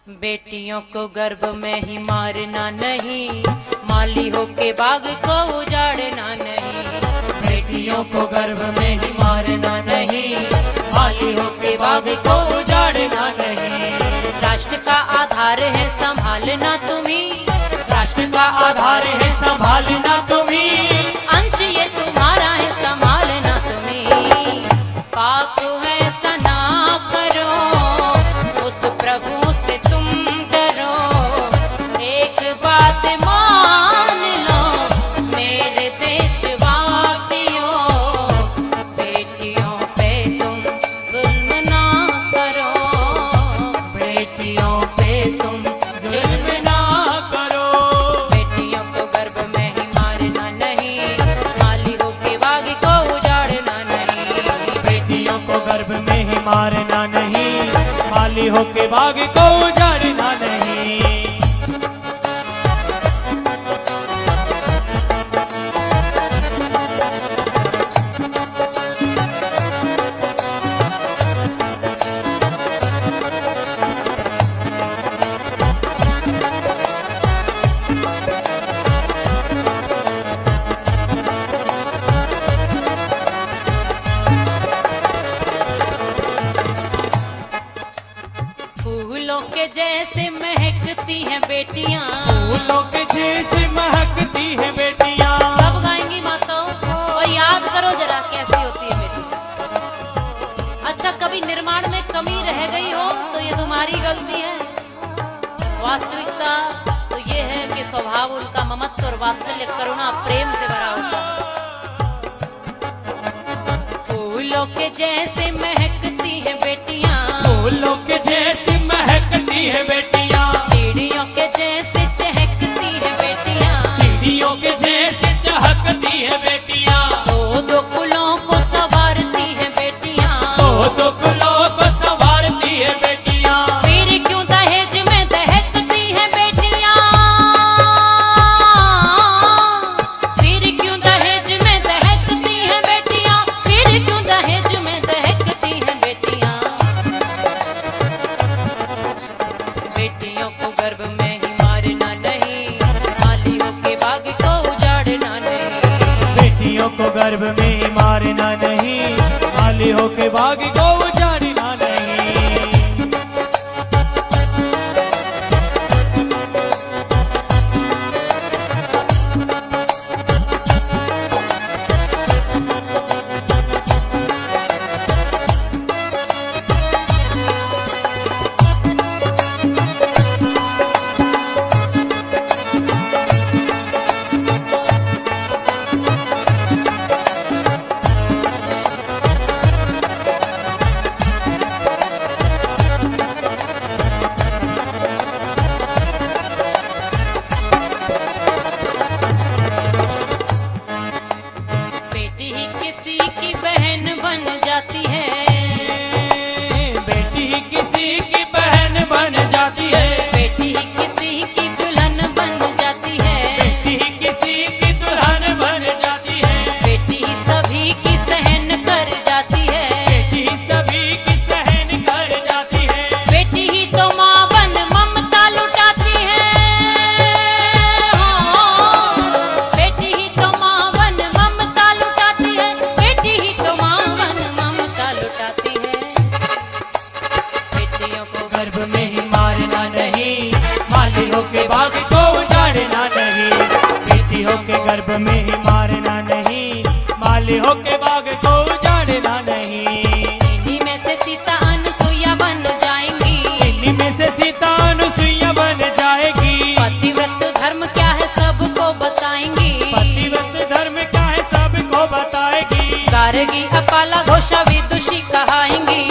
बेटियों को गर्भ में ही मारना नहीं, माली होके बाग को उजाड़ना नहीं। बेटियों को गर्भ में ही मारना नहीं, माली होके बाग को उजाड़ना नहीं। राष्ट्र का आधार है संभालना तुम्ही, राष्ट्र का आधार है संभालना तुम्ही। अंश ये तुम्हारा है संभालना तुम्ही। पाप है ऐसा ना करो, उस प्रभु से तुम डरो। एक बात मान लो मेरे देशवासियों, बेटियों पे तुम जुल्म ना करो, बेटियों पे तुम जुल्म ना करो। बेटियों को गर्भ में ही मारना नहीं, माली होके बाग को उजाड़ना नहीं। बेटियों को गर्भ में ही मारना नहीं, माली होके बाग को उजाड़ना नहीं। फूलों के जैसे महकती हैं बेटियां, फूलों के जैसे महकती है बेटियां। सब गाएंगी माताओं और याद करो जरा कैसी होती है बेटी। अच्छा, कभी निर्माण में कमी रह गई हो तो ये तुम्हारी गलती है। वास्तविकता तो ये है कि स्वभाव उनका ममत्व और वात्सल्य करुणा प्रेम से भरा होता है। फूलों के जैसे महकती हैं बेटियां, फूलों के जैसी महकती है बेटियां। चिड़ियों के जैसे चहकती है बेटियां, चिड़ियों के जैसे चहकती है बेटियां। दो कुलों को संवारती है बेटियां, दो कुलों को संवारती है बेटियां। फिर क्यों दहेज में दहकती है बेटियां, फिर क्यों दहेज में दहकती है बेटियां, फिर क्यों दहेज में दहकती है बेटियां। बेटियों को गर्भ में ही मारना नहीं, माली होके बाग को उजाड़ना नहीं। बेटियों को गर्भ में ही मारना नहीं, माली होके बाग को उजाड़ना नहीं। बेटी ही किसी की बहन बन जाती है, बेटी ही किसी की बहन बन जाती है। बेटी ही किसी की दुल्हन बन जाती है, बेटी ही किसी की दुल्हन बन जाती है। बेटी ही सभी की सहन कर जाती है, बेटी ही सभी की सहन कर जाती है। बेटी ही तो माँ बन ममता लुटाती है। बेटी ही तो माँ बन ममता लुटाती है, बेटी ही तो माँ बन ममता लुटाती है। बेटियों को गर्भ में ही मारना नहीं, माली होके बाग को उजाड़ना नहीं। बेटी होके गर्भ में ही मारना नहीं, माली होके बाग को उजाड़ना नहीं। इन्हीं में से सीता अनुसुईया बन जाएंगी, इन्हीं में से सीता अनुसुईया बन जाएगी। पतिव्रत धर्म क्या है सबको बताएंगी, पतिव्रत धर्म क्या है सबको बताएगी। गार्गी अकाला घोषा विदुषी कहाएंगी।